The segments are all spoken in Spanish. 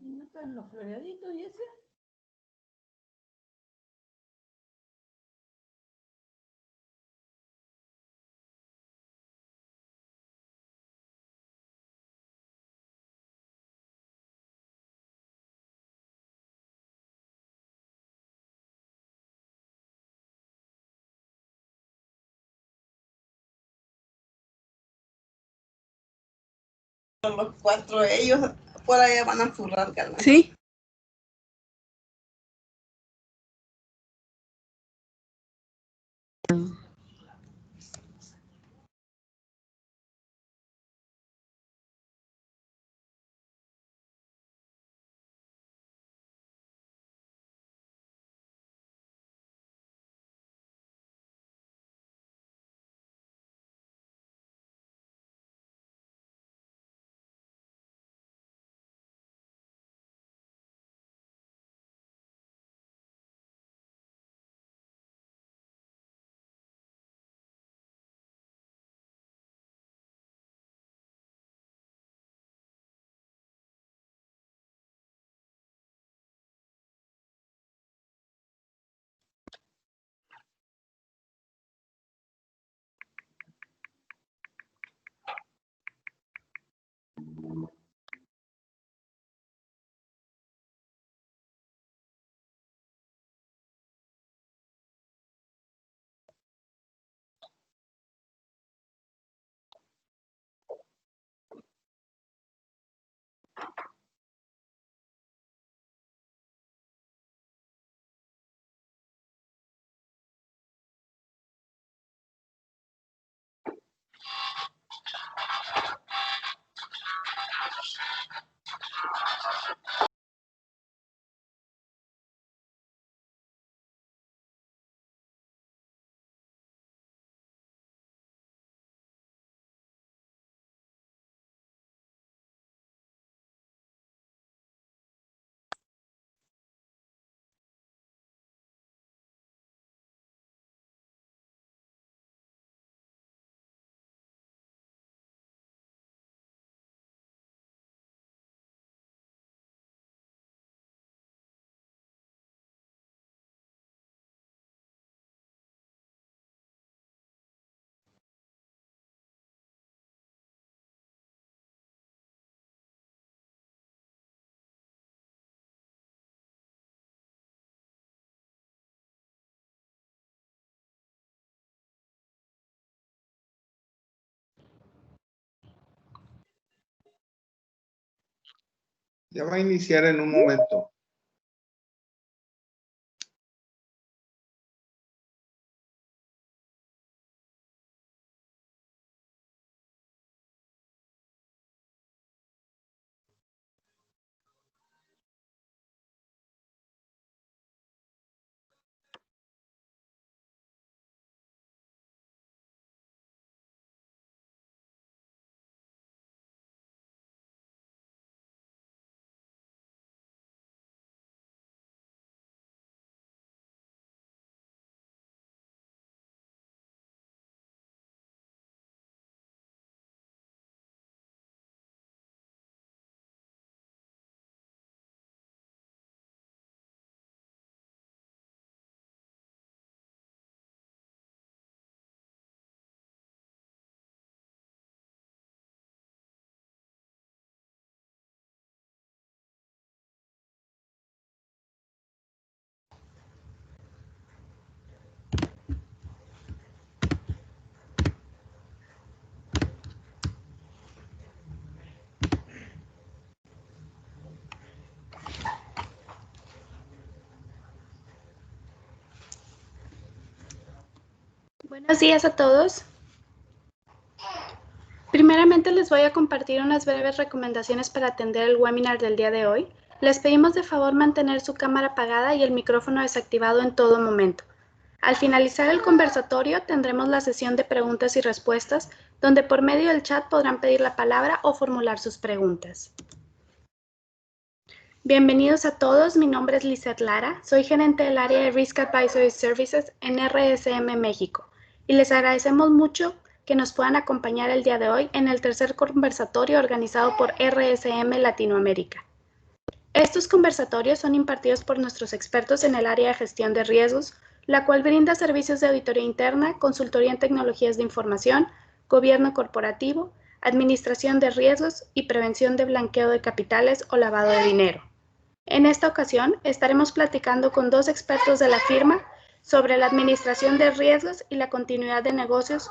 ¿Y no están los floreaditos y ese? Los cuatro ellos por allá van a zurrar, Carla. Sí. Ya va a iniciar en un momento. Buenos días a todos. Primeramente les voy a compartir unas breves recomendaciones para atender el webinar del día de hoy. Les pedimos de favor mantener su cámara apagada y el micrófono desactivado en todo momento. Al finalizar el conversatorio tendremos la sesión de preguntas y respuestas, donde por medio del chat podrán pedir la palabra o formular sus preguntas. Bienvenidos a todos, mi nombre es Lizeth Lara, soy gerente del área de Risk Advisory Services en RSM México y les agradecemos mucho que nos puedan acompañar el día de hoy en el tercer conversatorio organizado por RSM Latinoamérica. Estos conversatorios son impartidos por nuestros expertos en el área de gestión de riesgos, la cual brinda servicios de auditoría interna, consultoría en tecnologías de información, gobierno corporativo, administración de riesgos y prevención de blanqueo de capitales o lavado de dinero. En esta ocasión estaremos platicando con dos expertos de la firma sobre la administración de riesgos y la continuidad de negocios,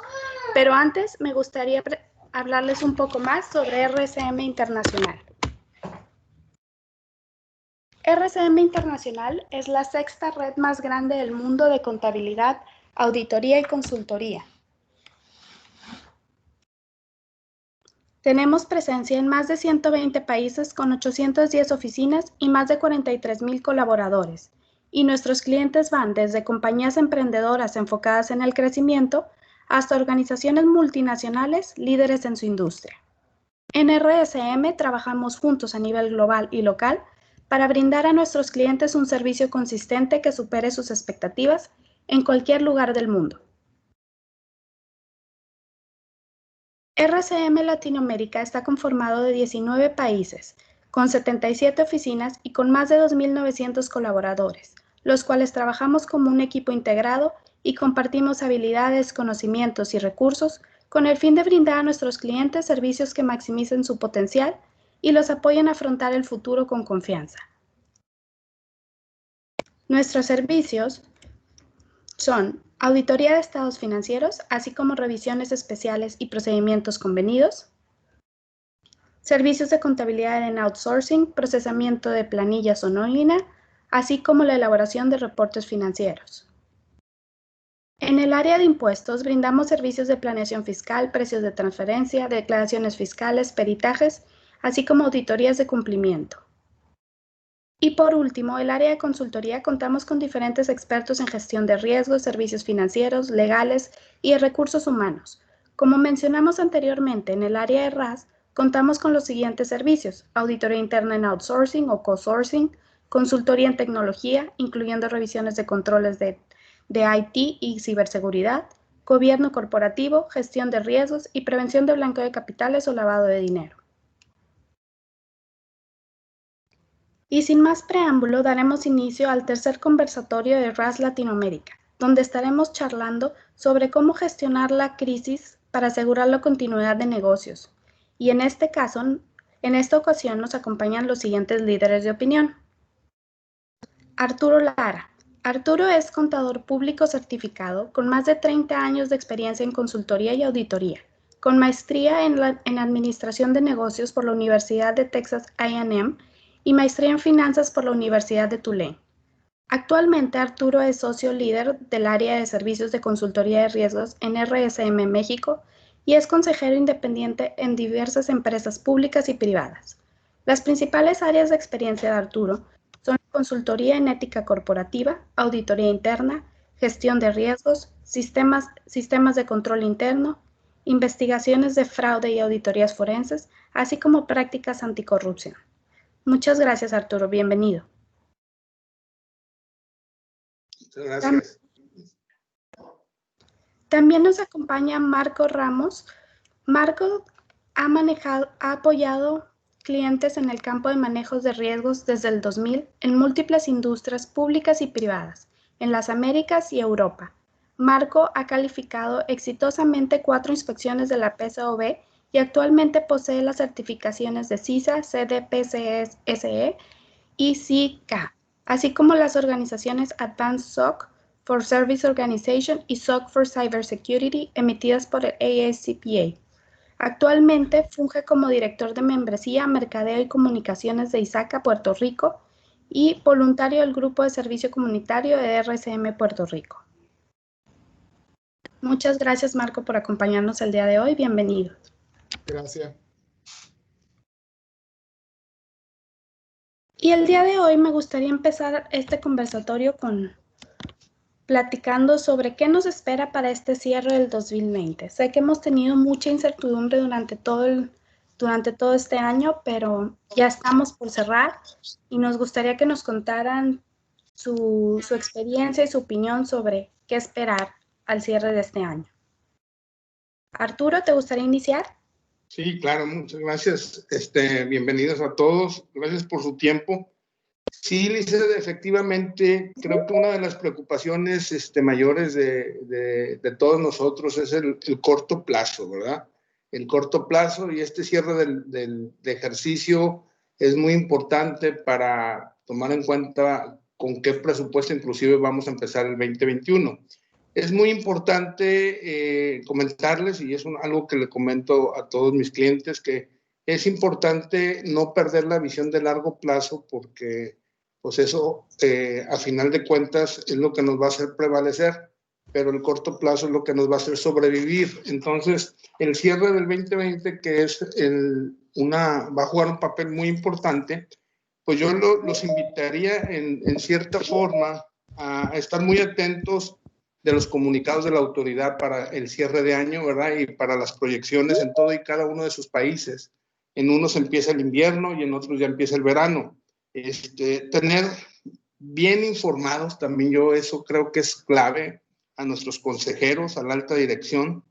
pero antes me gustaría hablarles un poco más sobre RSM Internacional. RSM Internacional es la sexta red más grande del mundo de contabilidad, auditoría y consultoría. Tenemos presencia en más de 120 países con 810 oficinas y más de 43,000 colaboradores. Y nuestros clientes van desde compañías emprendedoras enfocadas en el crecimiento hasta organizaciones multinacionales líderes en su industria. En RSM trabajamos juntos a nivel global y local para brindar a nuestros clientes un servicio consistente que supere sus expectativas en cualquier lugar del mundo. RSM Latinoamérica está conformado de 19 países, con 77 oficinas y con más de 2,900 colaboradores, los cuales trabajamos como un equipo integrado y compartimos habilidades, conocimientos y recursos con el fin de brindar a nuestros clientes servicios que maximicen su potencial y los apoyen a afrontar el futuro con confianza. Nuestros servicios son auditoría de estados financieros, así como revisiones especiales y procedimientos convenidos, servicios de contabilidad en outsourcing, procesamiento de planillas o nómina, así como la elaboración de reportes financieros. En el área de impuestos brindamos servicios de planeación fiscal, precios de transferencia, declaraciones fiscales, peritajes, así como auditorías de cumplimiento. Y por último, el área de consultoría contamos con diferentes expertos en gestión de riesgos, servicios financieros, legales y de recursos humanos. Como mencionamos anteriormente, en el área de RAS contamos con los siguientes servicios: auditoría interna en outsourcing o co-sourcing, consultoría en tecnología, incluyendo revisiones de controles de IT y ciberseguridad, gobierno corporativo, gestión de riesgos y prevención de blanqueo de capitales o lavado de dinero. Y sin más preámbulo, daremos inicio al tercer conversatorio de RAS Latinoamérica, donde estaremos charlando sobre cómo gestionar la crisis para asegurar la continuidad de negocios. Y en este caso, en esta ocasión nos acompañan los siguientes líderes de opinión. Arturo Lara. Arturo es contador público certificado con más de 30 años de experiencia en consultoría y auditoría, con maestría en Administración de Negocios por la Universidad de Texas A&M y maestría en Finanzas por la Universidad de Tulane. Actualmente Arturo es socio líder del área de servicios de consultoría de riesgos en RSM México y es consejero independiente en diversas empresas públicas y privadas. Las principales áreas de experiencia de Arturo son consultoría en ética corporativa, auditoría interna, gestión de riesgos, sistemas de control interno, investigaciones de fraude y auditorías forenses, así como prácticas anticorrupción. Muchas gracias, Arturo. Bienvenido. Muchas gracias. También nos acompaña Marco Ramos. Marco ha apoyado clientes en el campo de manejos de riesgos desde el 2000 en múltiples industrias públicas y privadas, en las Américas y Europa. Marco ha calificado exitosamente 4 inspecciones de la PCAOB y actualmente posee las certificaciones de CISA, CDPCSE y CICA, así como las organizaciones Advanced SOC for Service Organization y SOC for Cybersecurity emitidas por el AICPA. Actualmente funge como director de membresía, mercadeo y comunicaciones de ISACA Puerto Rico y voluntario del Grupo de Servicio Comunitario de RSM Puerto Rico. Muchas gracias, Marco, por acompañarnos el día de hoy. Bienvenido. Gracias. Y el día de hoy me gustaría empezar este conversatorio platicando sobre qué nos espera para este cierre del 2020. Sé que hemos tenido mucha incertidumbre durante todo este año, pero ya estamos por cerrar y nos gustaría que nos contaran su experiencia y su opinión sobre qué esperar al cierre de este año. Arturo, ¿te gustaría iniciar? Sí, claro, muchas gracias. Bienvenidos a todos. Gracias por su tiempo. Sí, Lizeth, efectivamente, creo que una de las preocupaciones mayores de todos nosotros es el corto plazo, ¿verdad? El corto plazo y este cierre de ejercicio es muy importante para tomar en cuenta con qué presupuesto inclusive vamos a empezar el 2021. Es muy importante comentarles, y es algo que le comento a todos mis clientes, que es importante no perder la visión de largo plazo porque pues eso a final de cuentas es lo que nos va a hacer prevalecer, pero el corto plazo es lo que nos va a hacer sobrevivir. Entonces, el cierre del 2020, que es va a jugar un papel muy importante, pues yo los invitaría en cierta forma a estar muy atentos de los comunicados de la autoridad para el cierre de año, ¿verdad? Y para las proyecciones en todo y cada uno de sus países. En unos empieza el invierno y en otros ya empieza el verano. Tener bien informados también, yo eso creo que es clave, a nuestros consejeros, a la alta dirección,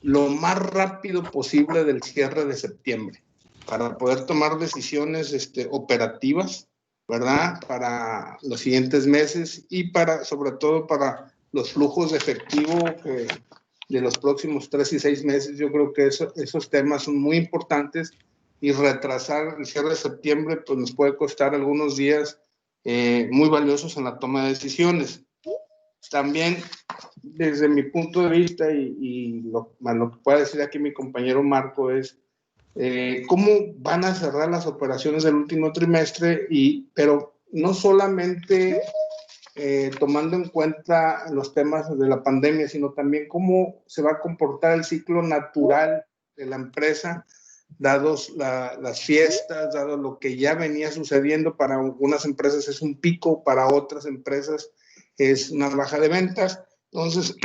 lo más rápido posible del cierre de septiembre, para poder tomar decisiones operativas, ¿verdad? Para los siguientes meses y sobre todo para los flujos de efectivo de los próximos 3 y 6 meses. Yo creo que esos temas son muy importantes y retrasar el cierre de septiembre pues nos puede costar algunos días muy valiosos en la toma de decisiones. También, desde mi punto de vista y lo que pueda decir aquí mi compañero Marco es cómo van a cerrar las operaciones del último trimestre, pero no solamente tomando en cuenta los temas de la pandemia, sino también cómo se va a comportar el ciclo natural de la empresa, dados las fiestas, dado lo que ya venía sucediendo. Para algunas empresas es un pico, para otras empresas es una baja de ventas. Entonces,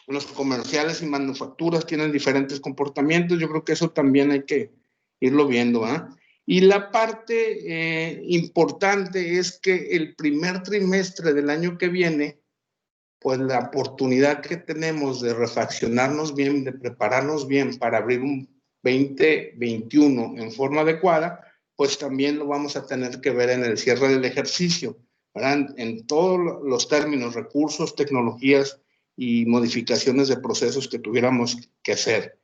los comerciales y manufacturas tienen diferentes comportamientos. Yo creo que eso también hay que irlo viendo, ¿eh? Y la parte importante es que el primer trimestre del año que viene, pues la oportunidad que tenemos de refaccionarnos bien, de prepararnos bien para abrir un 2021 en forma adecuada, pues también lo vamos a tener que ver en el cierre del ejercicio, ¿verdad? En todos los términos, recursos, tecnologías y modificaciones de procesos que tuviéramos que hacer.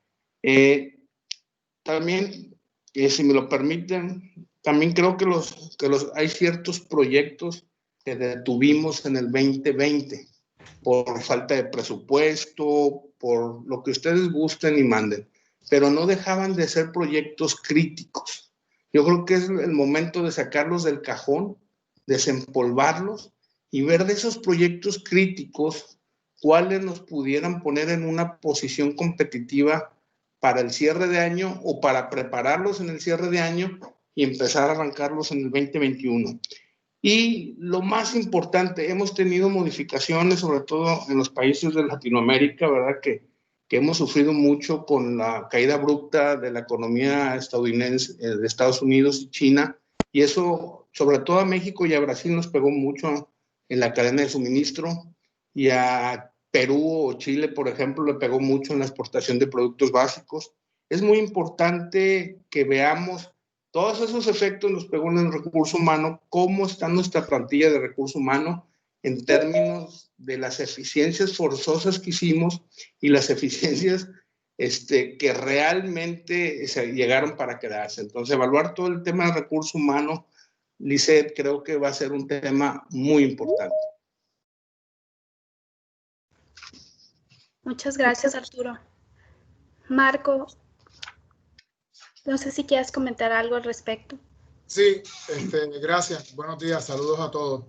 También, si me lo permiten, también creo que hay ciertos proyectos que detuvimos en el 2020 por falta de presupuesto, por lo que ustedes gusten y manden, pero no dejaban de ser proyectos críticos. Yo creo que es el momento de sacarlos del cajón, desempolvarlos y ver de esos proyectos críticos cuáles nos pudieran poner en una posición competitiva para el cierre de año o para prepararlos en el cierre de año y empezar a arrancarlos en el 2021. Y lo más importante, hemos tenido modificaciones, sobre todo en los países de Latinoamérica, ¿verdad? Que hemos sufrido mucho con la caída abrupta de la economía estadounidense, de Estados Unidos y China, y eso, sobre todo a México y a Brasil, nos pegó mucho en la cadena de suministro, y a Perú o Chile, por ejemplo, le pegó mucho en la exportación de productos básicos. Es muy importante que veamos todos esos efectos. Nos pegó en el recurso humano, cómo está nuestra plantilla de recurso humano en términos de las eficiencias forzosas que hicimos y las eficiencias que realmente llegaron para quedarse. Entonces, evaluar todo el tema de recurso humano, Lizeth, creo que va a ser un tema muy importante. Muchas gracias, Arturo. Marco, no sé si quieres comentar algo al respecto. Sí, gracias. Buenos días, saludos a todos.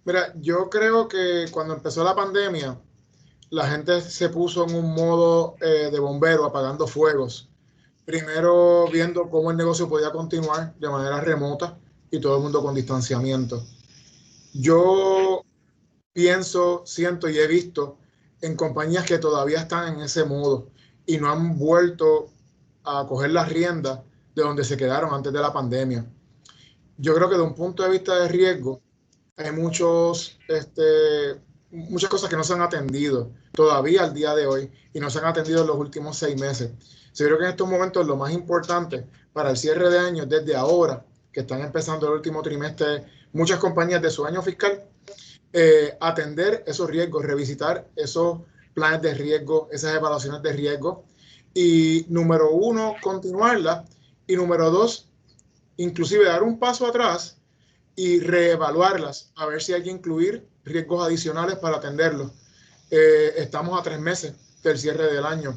Mira, yo creo que cuando empezó la pandemia la gente se puso en un modo de bombero, apagando fuegos. Primero viendo cómo el negocio podía continuar de manera remota y todo el mundo con distanciamiento. Yo pienso, siento y he visto en compañías que todavía están en ese modo y no han vuelto a coger las riendas de donde se quedaron antes de la pandemia. Yo creo que de un punto de vista de riesgo, hay muchas cosas que no se han atendido todavía al día de hoy y no se han atendido en los últimos 6 meses. Yo creo que en estos momentos lo más importante para el cierre de año, desde ahora, que están empezando el último trimestre, muchas compañías de su año fiscal, atender esos riesgos, revisitar esos planes de riesgo, esas evaluaciones de riesgo. Y número 1, continuarlas. Y número 2, inclusive dar un paso atrás y reevaluarlas, a ver si hay que incluir riesgos adicionales para atenderlos. Estamos a 3 meses del cierre del año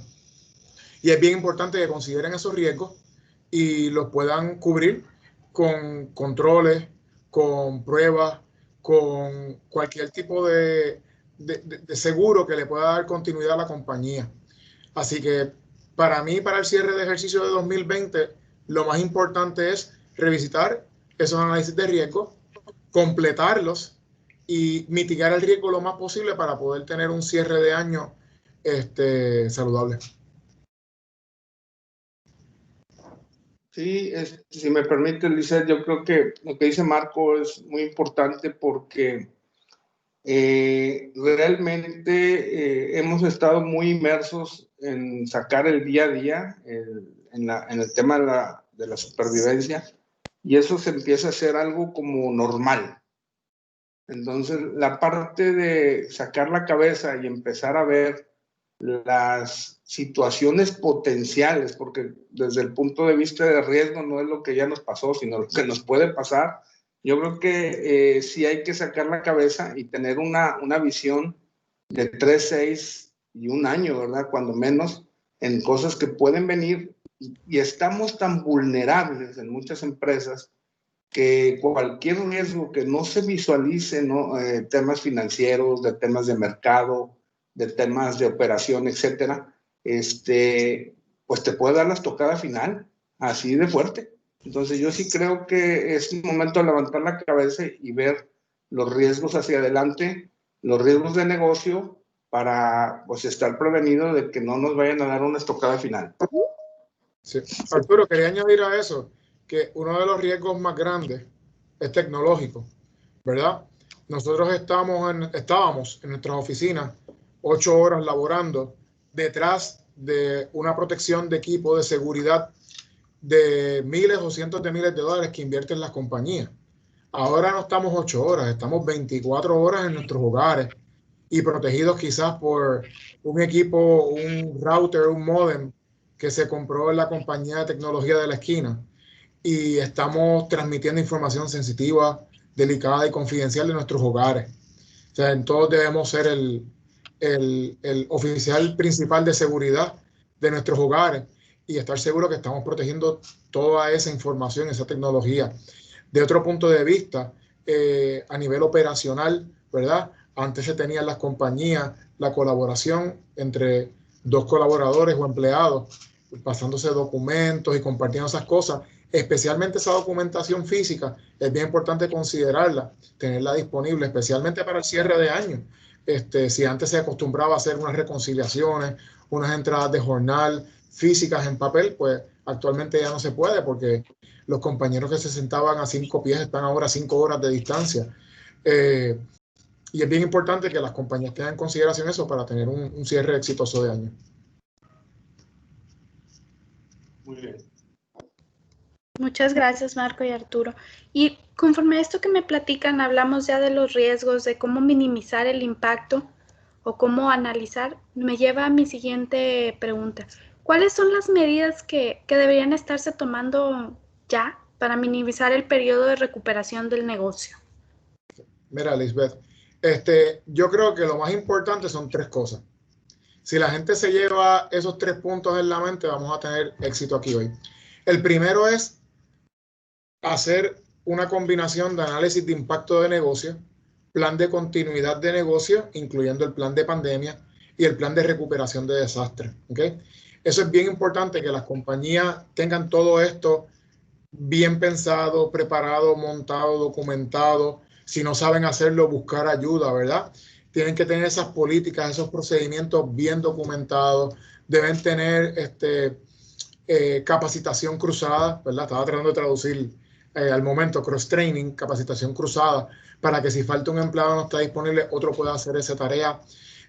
y es bien importante que consideren esos riesgos y los puedan cubrir con controles, con pruebas, con cualquier tipo de seguro que le pueda dar continuidad a la compañía. Así que para mí, para el cierre de ejercicio de 2020, lo más importante es revisitar esos análisis de riesgo, completarlos y mitigar el riesgo lo más posible para poder tener un cierre de año saludable. Sí, si me permite, Lizeth, yo creo que lo que dice Marco es muy importante porque realmente hemos estado muy inmersos en sacar el día a día, en el tema de la supervivencia, y eso se empieza a hacer algo como normal. Entonces, la parte de sacar la cabeza y empezar a ver las situaciones potenciales, porque desde el punto de vista de riesgo no es lo que ya nos pasó, sino lo que nos puede pasar. Yo creo que sí hay que sacar la cabeza y tener una visión de 3, 6 y 1 año, ¿verdad? Cuando menos, en cosas que pueden venir. Y estamos tan vulnerables en muchas empresas que cualquier riesgo que no se visualice, ¿no? Temas financieros, de temas de mercado, de temas de operación, etcétera, pues te puede dar la estocada final, así de fuerte. Entonces yo sí creo que es un momento de levantar la cabeza y ver los riesgos hacia adelante, los riesgos de negocio, para pues estar prevenido de que no nos vayan a dar una estocada final. Sí. Arturo, quería añadir a eso que uno de los riesgos más grandes es tecnológico, ¿verdad? Nosotros estábamos en nuestras oficinas 8 horas laborando detrás de una protección de equipo de seguridad de miles o cientos de miles de dólares que invierten las compañías. Ahora no estamos 8 horas, estamos 24 horas en nuestros hogares y protegidos quizás por un equipo, un router, un módem que se compró en la compañía de tecnología de la esquina, y estamos transmitiendo información sensitiva, delicada y confidencial de nuestros hogares. O sea, todos debemos ser el oficial principal de seguridad de nuestros hogares y estar seguro que estamos protegiendo toda esa información, esa tecnología. De otro punto de vista, a nivel operacional, ¿verdad? Antes se tenía en las compañías la colaboración entre 2 colaboradores o empleados, pasándose documentos y compartiendo esas cosas. Especialmente esa documentación física, es bien importante considerarla, tenerla disponible, especialmente para el cierre de año. Si antes se acostumbraba a hacer unas reconciliaciones, unas entradas de jornal físicas en papel, pues actualmente ya no se puede porque los compañeros que se sentaban a 5 pies están ahora a 5 horas de distancia. Y es bien importante que las compañías tengan en consideración eso para tener un cierre exitoso de año. Muy bien. Muchas gracias, Marco y Arturo. Y conforme a esto que me platican, hablamos ya de los riesgos, de cómo minimizar el impacto o cómo analizar. Me lleva a mi siguiente pregunta. ¿Cuáles son las medidas que deberían estarse tomando ya para minimizar el periodo de recuperación del negocio? Mira, Lisbeth, yo creo que lo más importante son 3 cosas. Si la gente se lleva esos 3 puntos en la mente, vamos a tener éxito aquí hoy. El primero es hacer una combinación de análisis de impacto de negocio, plan de continuidad de negocio, incluyendo el plan de pandemia, y el plan de recuperación de desastres. ¿Okay? Eso es bien importante, que las compañías tengan todo esto bien pensado, preparado, montado, documentado. Si no saben hacerlo, buscar ayuda, ¿verdad? Tienen que tener esas políticas, esos procedimientos bien documentados. Deben tener capacitación cruzada, ¿verdad? Estaba tratando de traducir al momento, cross-training, capacitación cruzada, para que si falta un empleado no está disponible, otro pueda hacer esa tarea.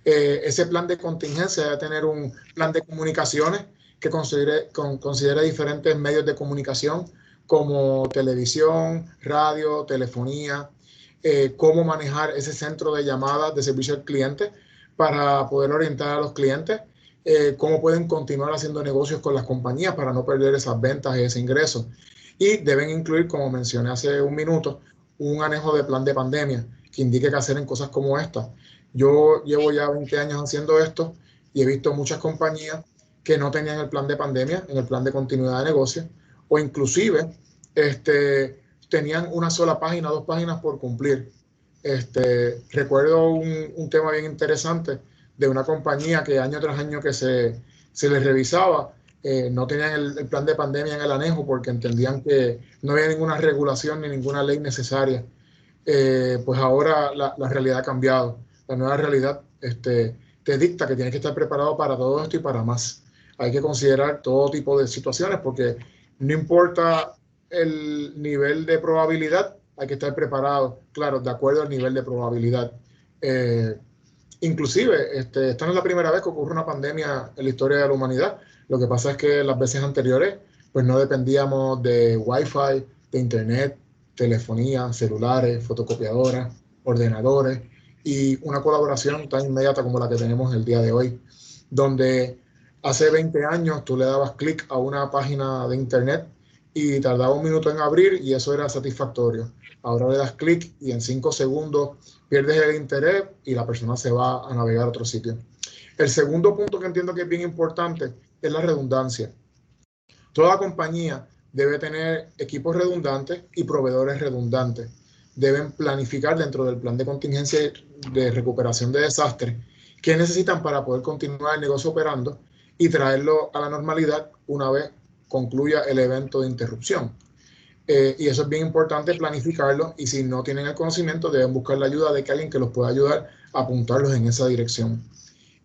Ese plan de contingencia debe tener un plan de comunicaciones que considere diferentes medios de comunicación, como televisión, radio, telefonía, cómo manejar ese centro de llamadas de servicio al cliente para poder orientar a los clientes, cómo pueden continuar haciendo negocios con las compañías para no perder esas ventas y ese ingreso. Y deben incluir, como mencioné hace un minuto, un anejo de plan de pandemia que indique qué hacer en cosas como esta. Yo llevo ya 20 años haciendo esto y he visto muchas compañías que no tenían el plan de pandemia en el plan de continuidad de negocio, o inclusive tenían una sola página, 2 páginas por cumplir. Recuerdo un tema bien interesante de una compañía que año tras año que se les revisaba, no tenían el plan de pandemia en el anejo porque entendían que no había ninguna regulación ni ninguna ley necesaria. Pues ahora la realidad ha cambiado. La nueva realidad te dicta que tienes que estar preparado para todo esto y para más. Hay que considerar todo tipo de situaciones porque no importa el nivel de probabilidad, hay que estar preparado, claro, de acuerdo al nivel de probabilidad. Inclusive, esta no es la primera vez que ocurre una pandemia en la historia de la humanidad. Lo que pasa es que las veces anteriores, pues no dependíamos de Wi-Fi, de Internet, telefonía, celulares, fotocopiadoras, ordenadores y una colaboración tan inmediata como la que tenemos el día de hoy, donde hace 20 años tú le dabas clic a una página de Internet y tardaba un minuto en abrir y eso era satisfactorio. Ahora le das clic y en 5 segundos pierdes el interés y la persona se va a navegar a otro sitio. El segundo punto que entiendo que es bien importante es la redundancia. Toda compañía debe tener equipos redundantes y proveedores redundantes. Deben planificar dentro del plan de contingencia de recuperación de desastres qué necesitan para poder continuar el negocio operando y traerlo a la normalidad una vez concluya el evento de interrupción. Y eso es bien importante, planificarlo, y si no tienen el conocimiento deben buscar la ayuda de alguien que los pueda ayudar a apuntarlos en esa dirección.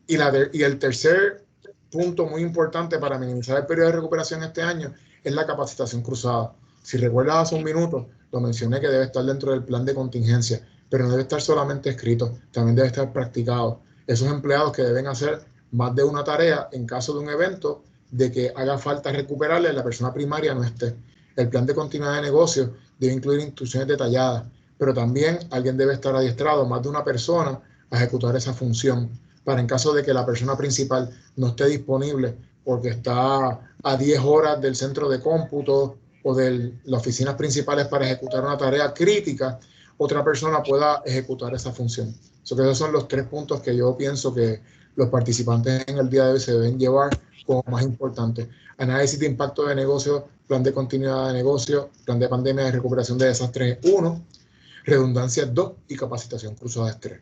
Y el tercer punto muy importante para minimizar el periodo de recuperación este año es la capacitación cruzada. Si recuerdas hace un minuto, lo mencioné que debe estar dentro del plan de contingencia, pero no debe estar solamente escrito, también debe estar practicado. Esos empleados que deben hacer más de una tarea en caso de un evento de que haga falta recuperarle, la persona primaria no esté. El plan de continuidad de negocio debe incluir instrucciones detalladas, pero también alguien debe estar adiestrado, más de una persona, a ejecutar esa función, para en caso de que la persona principal no esté disponible porque está a 10 horas del centro de cómputo o de las oficinas principales para ejecutar una tarea crítica, otra persona pueda ejecutar esa función. Esos son los 3 puntos que yo pienso que los participantes en el día de hoy se deben llevar como más importante. Análisis de impacto de negocio, plan de continuidad de negocio, plan de pandemia de recuperación de desastres 1, redundancia 2 y capacitación cruzada 3.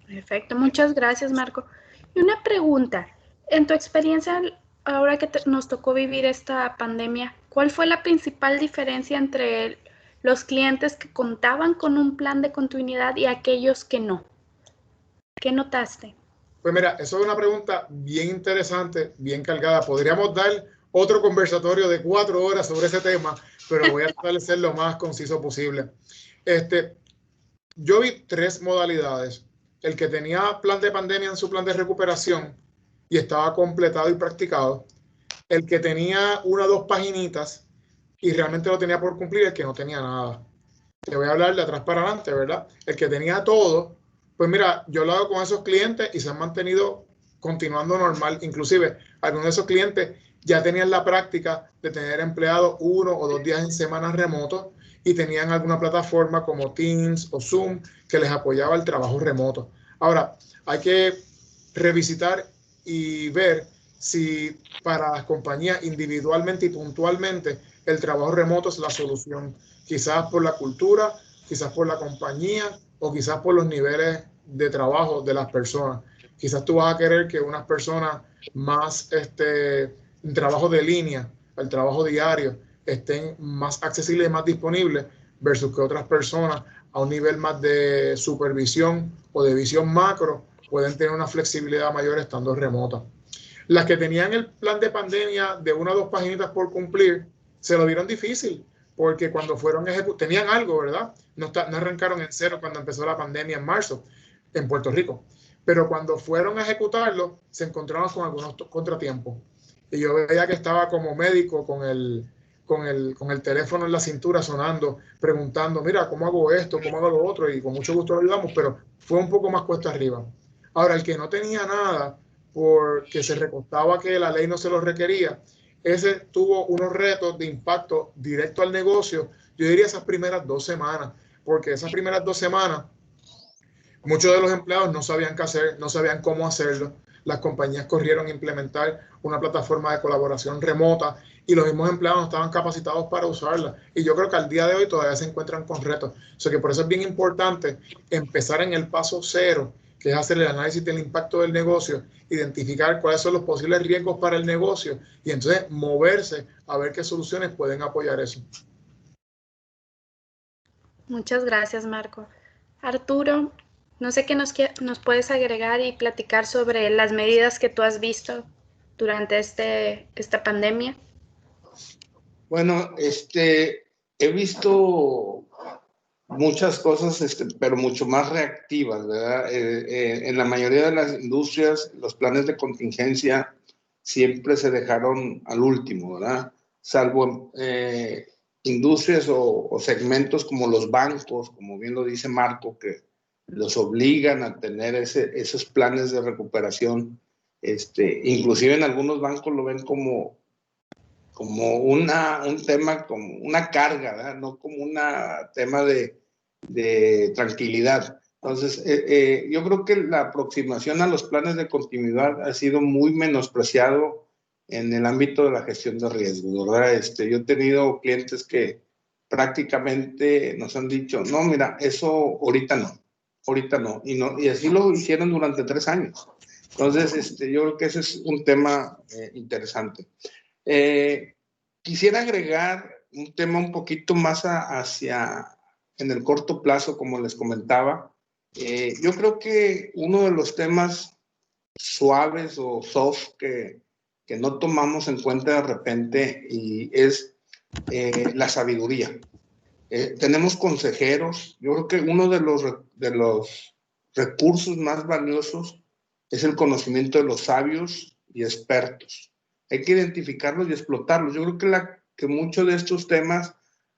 Perfecto, muchas gracias, Marco. Y una pregunta, en tu experiencia, ahora que nos tocó vivir esta pandemia, ¿cuál fue la principal diferencia entre los clientes que contaban con un plan de continuidad y aquellos que no? ¿Qué notaste? Pues mira, eso es una pregunta bien interesante, bien cargada. Podríamos dar otro conversatorio de 4 horas sobre ese tema, pero voy a tratar de ser lo más conciso posible. Yo vi 3 modalidades. El que tenía plan de pandemia en su plan de recuperación y estaba completado y practicado. El que tenía 1 o 2 paginitas y realmente lo tenía por cumplir, el que no tenía nada. Te voy a hablar de atrás para adelante, ¿verdad? El que tenía todo, pues mira, yo lo hago con esos clientes y se han mantenido continuando normal. Inclusive, algunos de esos clientes ya tenían la práctica de tener empleados 1 o 2 días en semana remotos y tenían alguna plataforma como Teams o Zoom que les apoyaba el trabajo remoto. Ahora, hay que revisitar y ver si para las compañías individualmente y puntualmente el trabajo remoto es la solución. Quizás por la cultura, quizás por la compañía o quizás por los niveles de trabajo de las personas. Quizás tú vas a querer que unas personas más en trabajo de línea, el trabajo diario, estén más accesibles y más disponibles versus que otras personas a un nivel más de supervisión o de visión macro pueden tener una flexibilidad mayor estando remota. Las que tenían el plan de pandemia de 1 o 2 paginitas por cumplir, se lo dieron difícil, porque cuando fueron tenían algo, ¿verdad? No arrancaron en cero cuando empezó la pandemia en marzo en Puerto Rico, pero cuando fueron a ejecutarlo, se encontraron con algunos contratiempos. Y yo veía que estaba como médico con el teléfono en la cintura sonando, preguntando, mira, ¿cómo hago esto? ¿Cómo hago lo otro? Y con mucho gusto lo ayudamos, pero fue un poco más cuesta arriba. Ahora, el que no tenía nada porque se recostaba que la ley no se lo requería, ese tuvo unos retos de impacto directo al negocio, yo diría esas primeras 2 semanas, porque esas primeras 2 semanas muchos de los empleados no sabían qué hacer, no sabían cómo hacerlo. Las compañías corrieron a implementar una plataforma de colaboración remota y los mismos empleados no estaban capacitados para usarla. Y yo creo que al día de hoy todavía se encuentran con retos. O sea que por eso es bien importante empezar en el paso 0, que es hacer el análisis del impacto del negocio, identificar cuáles son los posibles riesgos para el negocio y entonces moverse a ver qué soluciones pueden apoyar eso. Muchas gracias, Marco. Arturo, no sé qué nos puedes agregar y platicar sobre las medidas que tú has visto durante esta pandemia. Bueno, he visto muchas cosas, pero mucho más reactivas, ¿verdad? En la mayoría de las industrias, los planes de contingencia siempre se dejaron al último, ¿verdad? Salvo industrias o segmentos como los bancos, como bien lo dice Marco, que los obligan a tener esos planes de recuperación. Inclusive en algunos bancos lo ven como un tema, como una carga, ¿verdad? No como un tema de tranquilidad. Entonces, yo creo que la aproximación a los planes de continuidad ha sido muy menospreciado en el ámbito de la gestión de riesgos, ¿verdad? Yo he tenido clientes que prácticamente nos han dicho, no, mira, eso ahorita no, y así lo hicieron durante 3 años. Entonces, yo creo que ese es un tema interesante. Quisiera agregar un tema un poquito más en el corto plazo, como les comentaba. Yo creo que uno de los temas suaves o soft que no tomamos en cuenta de repente y es la sabiduría. Tenemos consejeros. Yo creo que uno de los recursos más valiosos es el conocimiento de los sabios y expertos. Hay que identificarlos y explotarlos. Yo creo que muchos de estos temas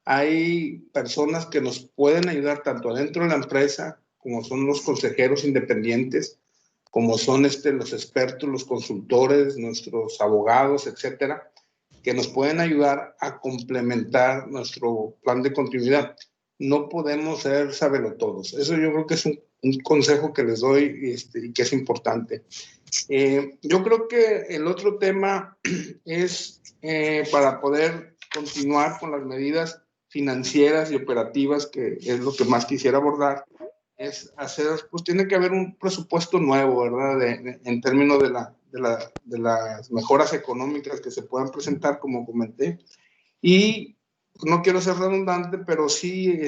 hay personas que nos pueden ayudar tanto adentro de la empresa, como son los consejeros independientes, como son los expertos, los consultores, nuestros abogados, etcétera, que nos pueden ayudar a complementar nuestro plan de continuidad. No podemos ser sabelotodos. Eso yo creo que es un consejo que les doy y que es importante. Yo creo que el otro tema es para poder continuar con las medidas financieras y operativas, que es lo que más quisiera abordar, es pues tiene que haber un presupuesto nuevo, ¿verdad? En términos de las mejoras económicas que se puedan presentar, como comenté. Y no quiero ser redundante, pero sí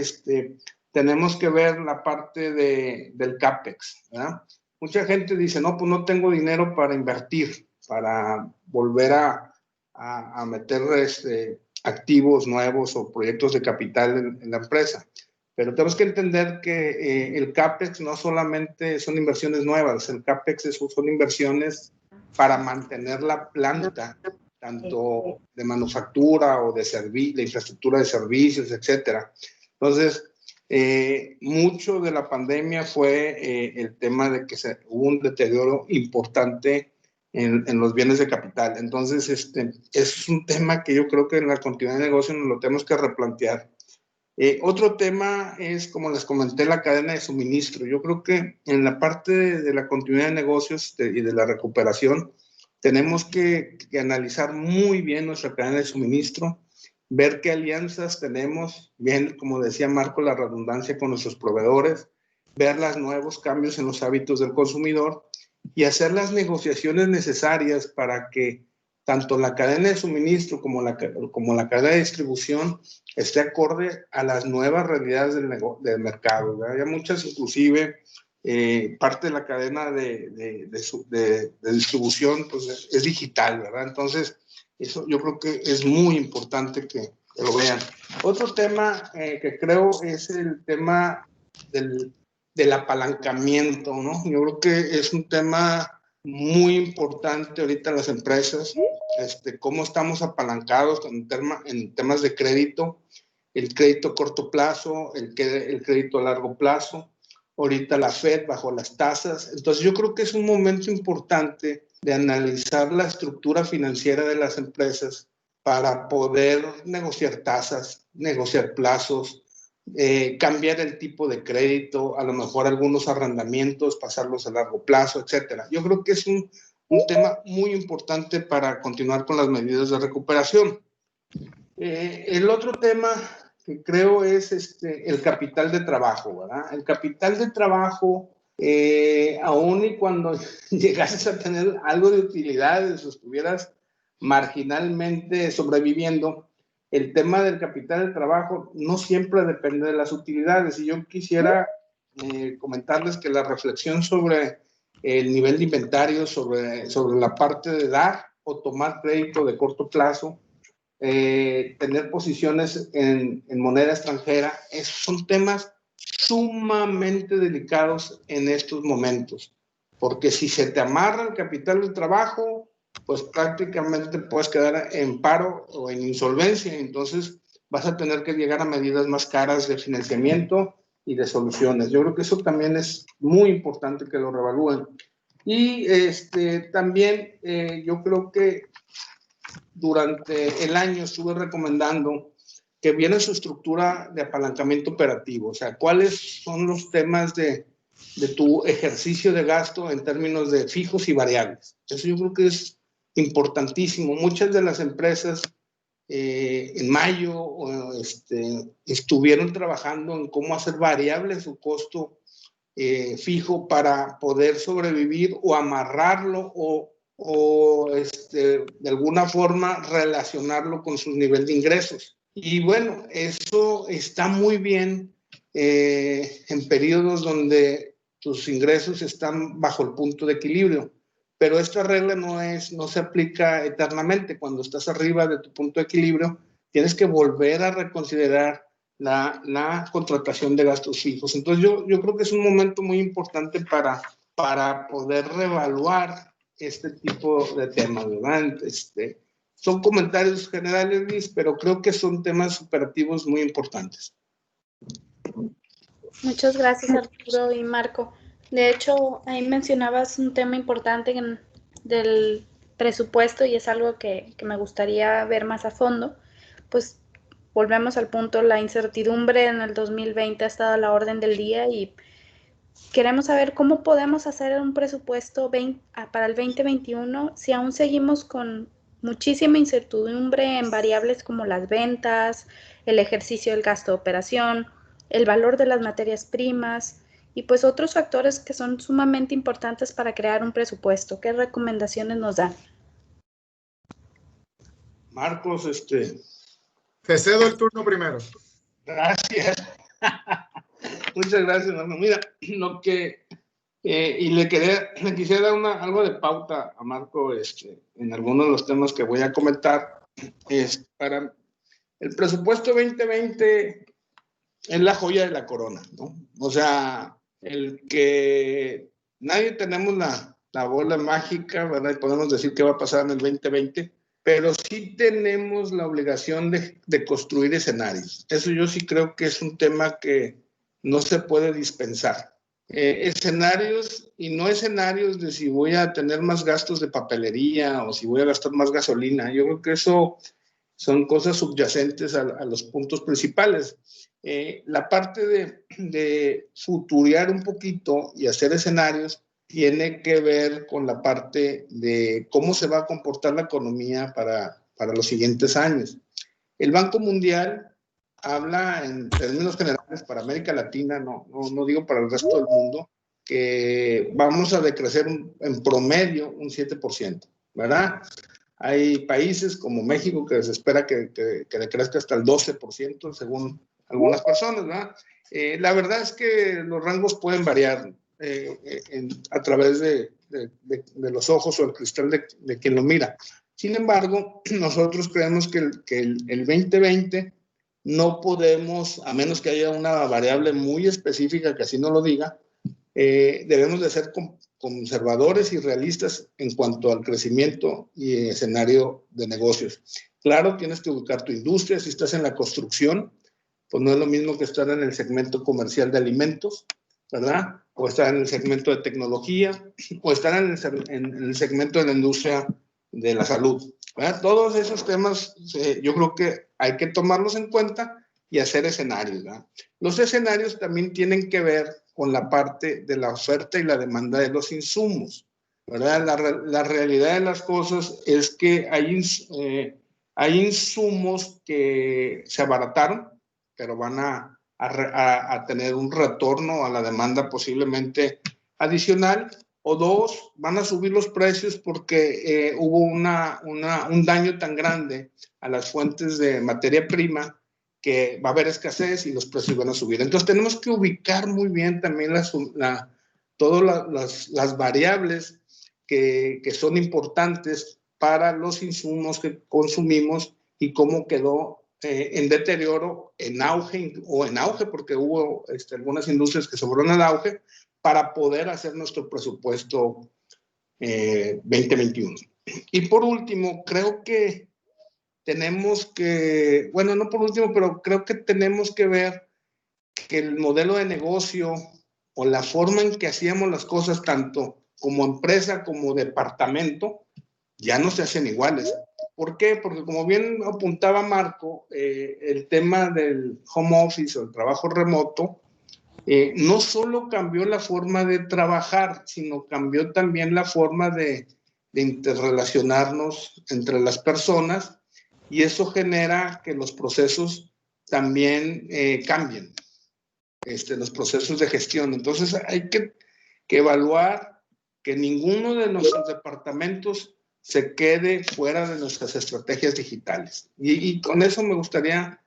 tenemos que ver la parte del CAPEX, ¿verdad? Mucha gente dice, no, pues no tengo dinero para invertir, para volver a meter activos nuevos o proyectos de capital en la empresa. Pero tenemos que entender que el CAPEX no solamente son inversiones nuevas, el CAPEX son inversiones para mantener la planta, tanto de manufactura o de infraestructura de servicios, etcétera. Entonces, mucho de la pandemia fue el tema de que hubo un deterioro importante en los bienes de capital. Entonces, es un tema que yo creo que en la continuidad de negocio nos lo tenemos que replantear. Otro tema es, como les comenté, la cadena de suministro. Yo creo que en la parte de la continuidad de negocios y de la recuperación, tenemos que analizar muy bien nuestra cadena de suministro, ver qué alianzas tenemos, bien, como decía Marco, la redundancia con nuestros proveedores, ver los nuevos cambios en los hábitos del consumidor y hacer las negociaciones necesarias para que tanto la cadena de suministro como la cadena de distribución esté acorde a las nuevas realidades del mercado, ¿verdad? Ya muchas, inclusive, parte de la cadena de distribución pues, es digital, ¿verdad? Entonces, eso yo creo que es muy importante que lo vean. Otro tema que creo es el tema del apalancamiento, ¿no? Yo creo que es un tema muy importante ahorita en las empresas, cómo estamos apalancados en temas de crédito, el crédito a corto plazo, el crédito a largo plazo, ahorita la Fed bajó las tasas. Entonces yo creo que es un momento importante de analizar la estructura financiera de las empresas para poder negociar tasas, negociar plazos, cambiar el tipo de crédito, a lo mejor algunos arrendamientos, pasarlos a largo plazo, etcétera. Yo creo que es un tema muy importante para continuar con las medidas de recuperación. El otro tema que creo es el capital de trabajo, ¿verdad? El capital de trabajo, aún y cuando llegases a tener algo de utilidades o estuvieras marginalmente sobreviviendo, el tema del capital de trabajo no siempre depende de las utilidades. Y yo quisiera comentarles que la reflexión sobre el nivel de inventario, sobre la parte de dar o tomar crédito de corto plazo, tener posiciones en moneda extranjera, son temas sumamente delicados en estos momentos, porque si se te amarra el capital del trabajo, pues prácticamente puedes quedar en paro o en insolvencia, entonces vas a tener que llegar a medidas más caras de financiamiento y de soluciones. Yo creo que eso también es muy importante que lo revalúen. Y también yo creo que durante el año estuve recomendando que viera su estructura de apalancamiento operativo, o sea, cuáles son los temas de tu ejercicio de gasto en términos de fijos y variables. Eso yo creo que es importantísimo. Muchas de las empresas en mayo estuvieron trabajando en cómo hacer variable su costo fijo para poder sobrevivir o amarrarlo o de alguna forma relacionarlo con su nivel de ingresos. Y bueno, eso está muy bien en periodos donde tus ingresos están bajo el punto de equilibrio, pero esta regla no se aplica eternamente. Cuando estás arriba de tu punto de equilibrio, tienes que volver a reconsiderar la contratación de gastos fijos. Entonces yo creo que es un momento muy importante para poder reevaluar este tipo de temas, ¿verdad? Son comentarios generales, Luis, pero creo que son temas operativos muy importantes. Muchas gracias, Arturo y Marco. De hecho, ahí mencionabas un tema importante del presupuesto y es algo que me gustaría ver más a fondo. Pues volvemos al punto, la incertidumbre en el 2020 ha estado a la orden del día y queremos saber cómo podemos hacer un presupuesto para el 2021 si aún seguimos con muchísima incertidumbre en variables como las ventas, el ejercicio del gasto de operación, el valor de las materias primas y pues otros factores que son sumamente importantes para crear un presupuesto. ¿Qué recomendaciones nos dan? Marcos, Te cedo el turno primero. Gracias. Muchas gracias, hermano. Mira, lo que y le quisiera dar algo de pauta a Marco en algunos de los temas que voy a comentar. Para el presupuesto 2020 es la joya de la corona, ¿no? O sea, el que nadie tenemos la bola mágica, ¿verdad? Y podemos decir qué va a pasar en el 2020, pero sí tenemos la obligación de construir escenarios. Eso yo sí creo que es un tema que no se puede dispensar. Escenarios, y no escenarios de si voy a tener más gastos de papelería o si voy a gastar más gasolina. Yo creo que eso son cosas subyacentes a los puntos principales. La parte de futurear un poquito y hacer escenarios tiene que ver con la parte de cómo se va a comportar la economía para los siguientes años. El Banco Mundial habla en términos generales para América Latina, no digo para el resto del mundo, que vamos a decrecer en promedio un 7%, ¿verdad? Hay países como México que se espera que decrezca hasta el 12%, según algunas personas, ¿verdad? La verdad es que los rangos pueden variar a través de los ojos o el cristal de quien lo mira. Sin embargo, nosotros creemos que el 2020 no podemos, a menos que haya una variable muy específica que así no lo diga, debemos de ser conservadores y realistas en cuanto al crecimiento y escenario de negocios. Claro, tienes que buscar tu industria. Si estás en la construcción, pues no es lo mismo que estar en el segmento comercial de alimentos, ¿verdad? O estar en el segmento de tecnología, o estar en el segmento de la industria de la salud, ¿verdad? Todos esos temas yo creo que hay que tomarlos en cuenta y hacer escenarios, ¿verdad? Los escenarios también tienen que ver con la parte de la oferta y la demanda de los insumos, ¿verdad? La realidad de las cosas es que hay insumos que se abarataron, pero van a tener un retorno a la demanda posiblemente adicional, o dos, van a subir los precios porque hubo un daño tan grande a las fuentes de materia prima que va a haber escasez y los precios van a subir. Entonces tenemos que ubicar muy bien también todas las variables que son importantes para los insumos que consumimos y cómo quedó en deterioro, en auge porque hubo algunas industrias que se fueron al auge para poder hacer nuestro presupuesto 2021. Y por último, creo que tenemos que, bueno, no por último, pero creo que tenemos que ver que el modelo de negocio o la forma en que hacíamos las cosas, tanto como empresa como departamento, ya no se hacen iguales. ¿Por qué? Porque como bien apuntaba Marco, el tema del home office o el trabajo remoto, no solo cambió la forma de trabajar, sino cambió también la forma de interrelacionarnos entre las personas, y eso genera que los procesos también cambien, los procesos de gestión. Entonces hay que evaluar que ninguno de nuestros departamentos se quede fuera de nuestras estrategias digitales. Y con eso me gustaría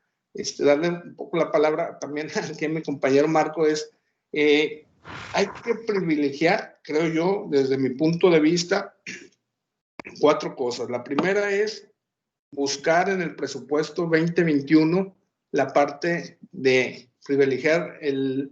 darle un poco la palabra también aquí a mi compañero Marco. Hay que privilegiar, creo yo, desde mi punto de vista, 4 cosas. La primera es buscar en el presupuesto 2021 la parte de privilegiar el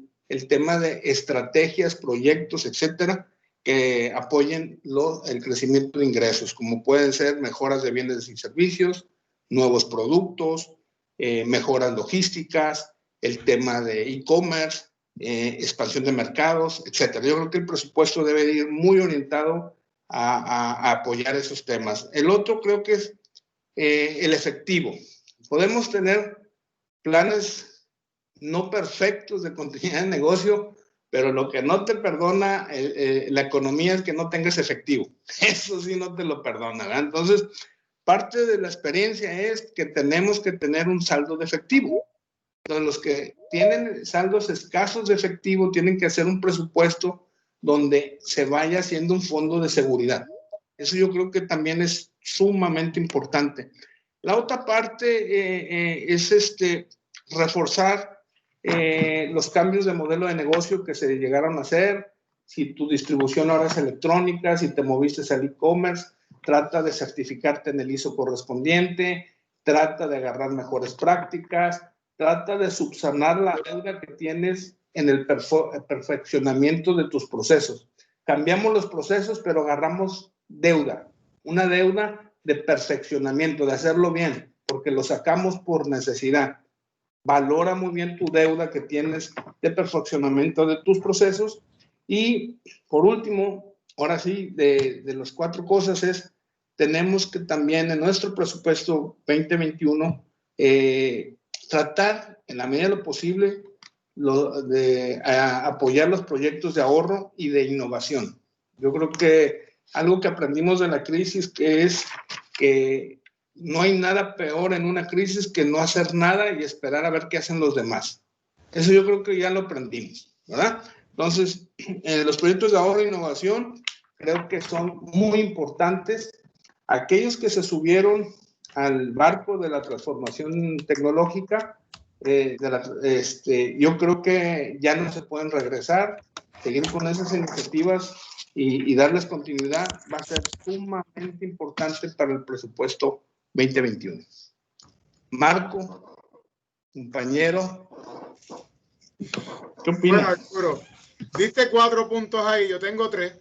tema de estrategias, proyectos, etcétera, que apoyen el crecimiento de ingresos, como pueden ser mejoras de bienes y servicios, nuevos productos, mejoras logísticas, el tema de e-commerce, expansión de mercados, etcétera. Yo creo que el presupuesto debe ir muy orientado a apoyar esos temas. El otro creo que es el efectivo. Podemos tener planes no perfectos de continuidad de negocio, pero lo que no te perdona la economía es que no tengas efectivo. Eso sí no te lo perdona, ¿verdad? Entonces, parte de la experiencia es que tenemos que tener un saldo de efectivo. Entonces, los que tienen saldos escasos de efectivo tienen que hacer un presupuesto donde se vaya haciendo un fondo de seguridad. Eso yo creo que también es sumamente importante. La otra parte es reforzar los cambios de modelo de negocio que se llegaron a hacer. Si tu distribución ahora es electrónica, si te moviste al e-commerce, trata de certificarte en el ISO correspondiente, trata de agarrar mejores prácticas, trata de subsanar la deuda que tienes en el perfeccionamiento de tus procesos. Cambiamos los procesos, pero agarramos deuda, una deuda de perfeccionamiento, de hacerlo bien, porque lo sacamos por necesidad. Valora muy bien tu deuda que tienes de perfeccionamiento de tus procesos. Y por último, ahora sí, de las 4 cosas tenemos que también en nuestro presupuesto 2021 tratar en la medida de lo posible de apoyar los proyectos de ahorro y de innovación. Yo creo que algo que aprendimos de la crisis que es que no hay nada peor en una crisis que no hacer nada y esperar a ver qué hacen los demás. Eso yo creo que ya lo aprendimos, ¿verdad? Entonces, los proyectos de ahorro e innovación creo que son muy importantes. Aquellos que se subieron al barco de la transformación tecnológica, yo creo que ya no se pueden regresar. Seguir con esas iniciativas y darles continuidad va a ser sumamente importante para el presupuesto 2021. Marco, compañero, ¿qué opinas? Bueno, Arturo, diste 4 puntos ahí, yo tengo 3.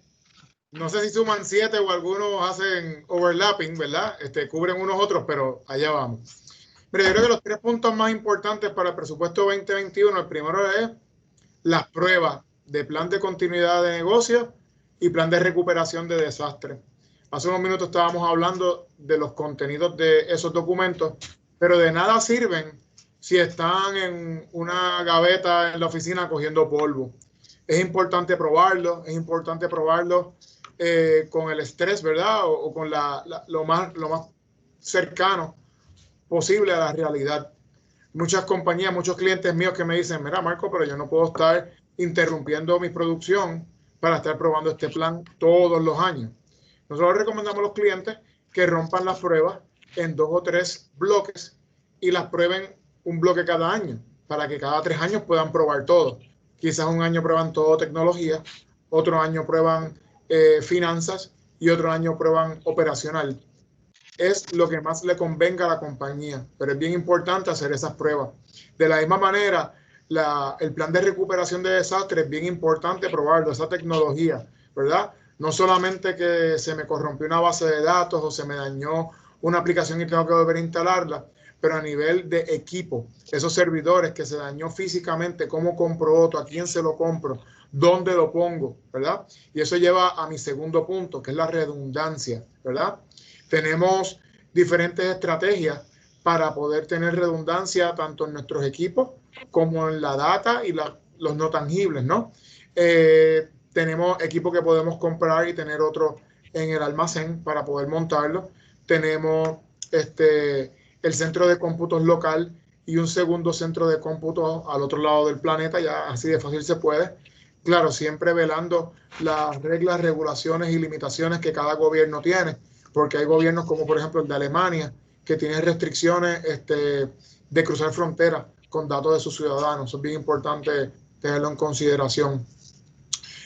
No sé si suman 7 o algunos hacen overlapping, ¿verdad? Cubren unos otros, pero allá vamos. Pero yo creo que los 3 puntos más importantes para el presupuesto 2021, el primero es las pruebas de plan de continuidad de negocio y plan de recuperación de desastre. Hace unos minutos estábamos hablando de los contenidos de esos documentos, pero de nada sirven si están en una gaveta en la oficina cogiendo polvo. Es importante probarlo, con el estrés, ¿verdad? O con lo más cercano posible a la realidad. Muchas compañías, muchos clientes míos que me dicen, mira, Marco, pero yo no puedo estar interrumpiendo mi producción para estar probando este plan todos los años. Nosotros recomendamos a los clientes que rompan las pruebas en 2 o 3 bloques y las prueben un bloque cada año, para que cada 3 años puedan probar todo. Quizás un año prueban todo tecnología, otro año prueban finanzas y otro año prueban operacional. Es lo que más le convenga a la compañía, pero es bien importante hacer esas pruebas. De la misma manera, el plan de recuperación de desastres es bien importante probarlo, esa tecnología, ¿verdad? No solamente que se me corrompió una base de datos o se me dañó una aplicación y tengo que volver a instalarla, pero a nivel de equipo, esos servidores que se dañó físicamente, cómo compro otro, a quién se lo compro, dónde lo pongo, ¿verdad? Y eso lleva a mi segundo punto, que es la redundancia, ¿verdad? Tenemos diferentes estrategias para poder tener redundancia tanto en nuestros equipos como en la data y los no tangibles, ¿no? Tenemos equipos que podemos comprar y tener otro en el almacén para poder montarlo. Tenemos el centro de cómputos local y un segundo centro de cómputos al otro lado del planeta, ya así de fácil se puede. Claro, siempre velando las reglas, regulaciones y limitaciones que cada gobierno tiene, porque hay gobiernos como por ejemplo el de Alemania, que tiene restricciones de cruzar fronteras con datos de sus ciudadanos. Eso es bien importante tenerlo en consideración.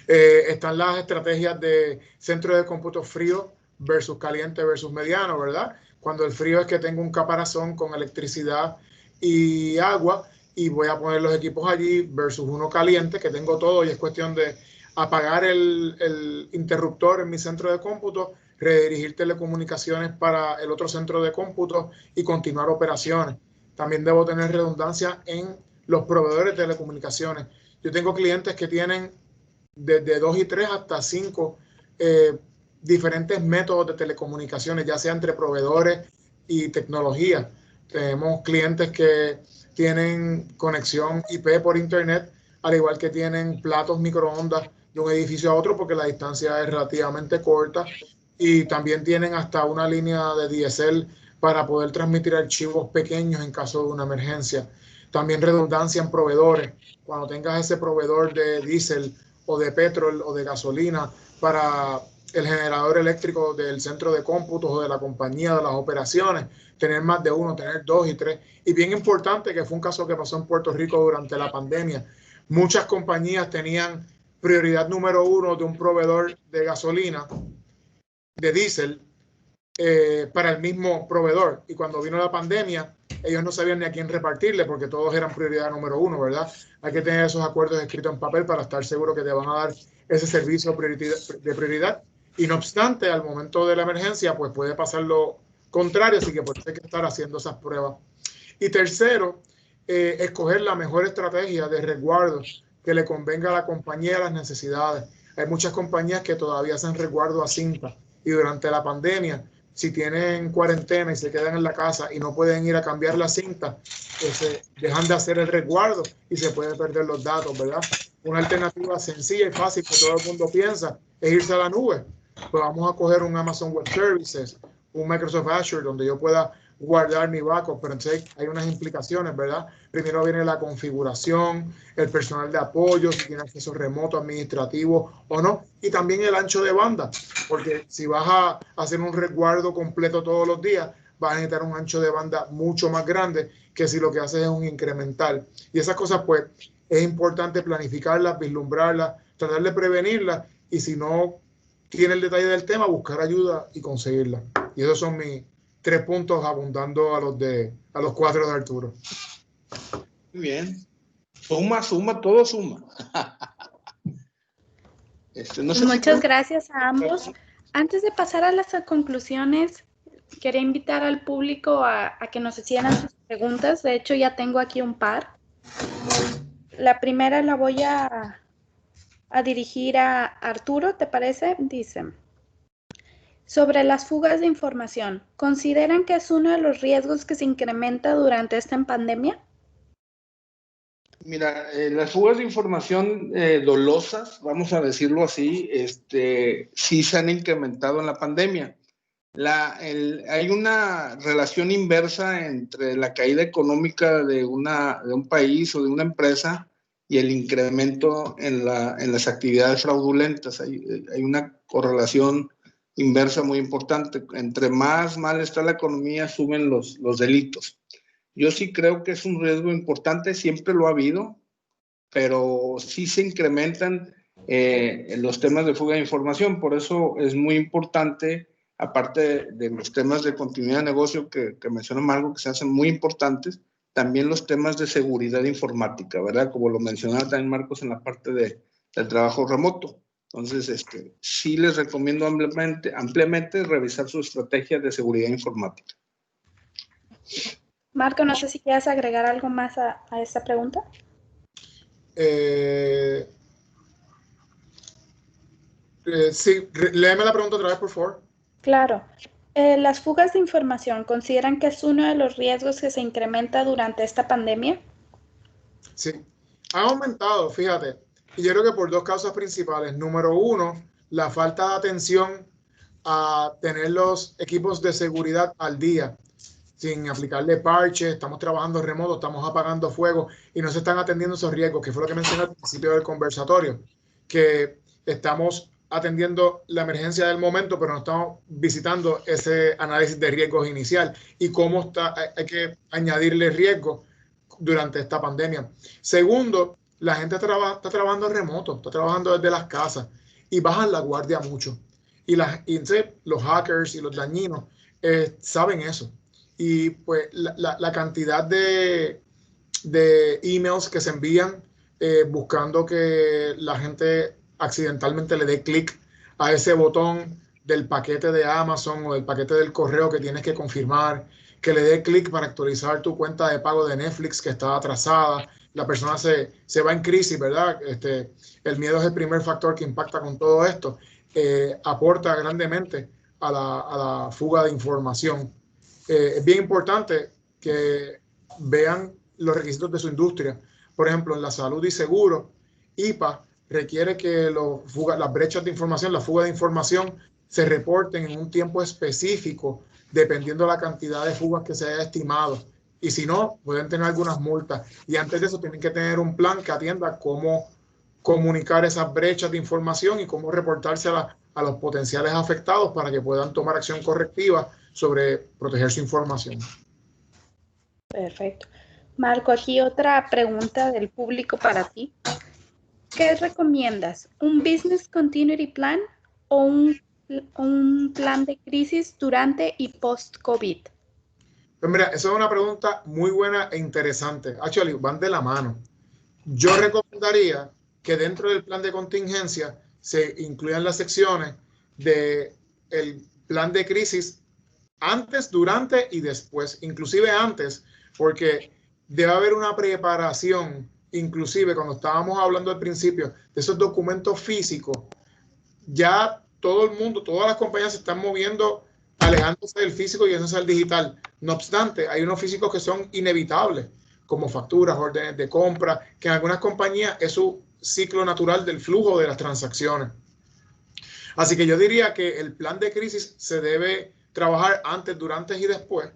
Están las estrategias de centro de cómputo frío versus caliente versus mediano, ¿verdad? Cuando el frío es que tengo un caparazón con electricidad y agua y voy a poner los equipos allí versus uno caliente que tengo todo y es cuestión de apagar el interruptor en mi centro de cómputo, redirigir telecomunicaciones para el otro centro de cómputo y continuar operaciones. También debo tener redundancia en los proveedores de telecomunicaciones. Yo tengo clientes que tienen desde 2 y 3 hasta 5 diferentes métodos de telecomunicaciones, ya sea entre proveedores y tecnología. Tenemos clientes que tienen conexión IP por internet, al igual que tienen platos microondas de un edificio a otro porque la distancia es relativamente corta, y también tienen hasta una línea de DSL para poder transmitir archivos pequeños en caso de una emergencia. También redundancia en proveedores. Cuando tengas ese proveedor de diésel o de petróleo o de gasolina para el generador eléctrico del centro de cómputos o de la compañía de las operaciones, tener más de uno, tener 2 y 3. Y bien importante, que fue un caso que pasó en Puerto Rico durante la pandemia. Muchas compañías tenían prioridad número 1 de un proveedor de gasolina, de diésel, para el mismo proveedor. Y cuando vino la pandemia, ellos no sabían ni a quién repartirle porque todos eran prioridad número 1, ¿verdad? Hay que tener esos acuerdos escritos en papel para estar seguro que te van a dar ese servicio de prioridad. Y no obstante, al momento de la emergencia, pues puede pasar lo contrario, así que pues hay que estar haciendo esas pruebas. Y tercero, escoger la mejor estrategia de resguardo que le convenga a la compañía y a las necesidades. Hay muchas compañías que todavía hacen resguardo a cinta y durante la pandemia, si tienen cuarentena y se quedan en la casa y no pueden ir a cambiar la cinta, dejan de hacer el resguardo y se pueden perder los datos, ¿verdad? Una alternativa sencilla y fácil que todo el mundo piensa es irse a la nube. Pues vamos a coger un Amazon Web Services, un Microsoft Azure, donde yo pueda guardar mi backup, pero entonces hay unas implicaciones, ¿verdad? Primero viene la configuración, el personal de apoyo, si tiene acceso remoto, administrativo o no, y también el ancho de banda, porque si vas a hacer un resguardo completo todos los días, vas a necesitar un ancho de banda mucho más grande que si lo que haces es un incremental. Y esas cosas, pues, es importante planificarlas, vislumbrarlas, tratar de prevenirlas, y si no tiene el detalle del tema, buscar ayuda y conseguirla. Y esos son mis 3 puntos, abundando a los 4 de Arturo. Muy bien. Suma, todo suma. No sé Muchas gracias a ambos. Antes de pasar a las conclusiones, quería invitar al público a que nos hicieran sus preguntas. De hecho, ya tengo aquí un par. La primera la voy a dirigir a Arturo, ¿te parece? Dice, sobre las fugas de información, ¿consideran que es uno de los riesgos que se incrementa durante esta pandemia? Mira, las fugas de información dolosas, vamos a decirlo así, sí se han incrementado en la pandemia. Hay una relación inversa entre la caída económica de un país o de una empresa y el incremento en las actividades fraudulentas. Hay una correlación inversa muy importante. Entre más mal está la economía, suben los delitos. Yo sí creo que es un riesgo importante, siempre lo ha habido, pero sí se incrementan los temas de fuga de información. Por eso es muy importante, aparte de los temas de continuidad de negocio que menciona Margo, que se hacen muy importantes, también los temas de seguridad informática, ¿verdad? Como lo mencionaba también Marcos en la parte del trabajo remoto. Entonces, sí les recomiendo ampliamente revisar su estrategia de seguridad informática. Marco, no sé si quieres agregar algo más a esta pregunta. Sí, léeme la pregunta otra vez, por favor. Claro. ¿Las fugas de información consideran que es uno de los riesgos que se incrementa durante esta pandemia? Sí, ha aumentado, fíjate, y yo creo que por 2 causas principales. Número 1, la falta de atención a tener los equipos de seguridad al día, sin aplicarle parches, estamos trabajando remoto, estamos apagando fuego y no se están atendiendo esos riesgos, que fue lo que mencioné al principio del conversatorio, que estamos atendiendo la emergencia del momento, pero no estamos visitando ese análisis de riesgos inicial y cómo hay que añadirle riesgos durante esta pandemia. Segundo, la gente está trabajando remoto, está trabajando desde las casas y bajan la guardia mucho. Y los hackers y los dañinos saben eso. Y pues la cantidad de emails que se envían buscando que la gente accidentalmente le dé clic a ese botón del paquete de Amazon o del paquete del correo que tienes que confirmar, que le dé clic para actualizar tu cuenta de pago de Netflix que está atrasada. La persona se va en crisis, ¿verdad? El miedo es el primer factor que impacta con todo esto. Aporta grandemente a la fuga de información. Es bien importante que vean los requisitos de su industria. Por ejemplo, en la salud y seguro, IPA requiere que las brechas de información, la fuga de información, se reporten en un tiempo específico, dependiendo de la cantidad de fugas que se haya estimado. Y si no, pueden tener algunas multas. Y antes de eso, tienen que tener un plan que atienda cómo comunicar esas brechas de información y cómo reportarse a los potenciales afectados para que puedan tomar acción correctiva sobre proteger su información. Perfecto. Marco, aquí otra pregunta del público para ti. ¿Qué recomiendas? ¿Un Business Continuity Plan o un plan de crisis durante y post-COVID? Pues mira, esa es una pregunta muy buena e interesante. Actually, van de la mano. Yo recomendaría que dentro del plan de contingencia se incluyan las secciones del plan de crisis antes, durante y después, inclusive antes, porque debe haber una preparación, inclusive cuando estábamos hablando al principio de esos documentos físicos, ya todo el mundo, todas las compañías se están moviendo, alejándose del físico y yéndose al digital. No obstante, hay unos físicos que son inevitables, como facturas, órdenes de compra, que en algunas compañías es su ciclo natural del flujo de las transacciones. Así que yo diría que el plan de crisis se debe trabajar antes, durante y después.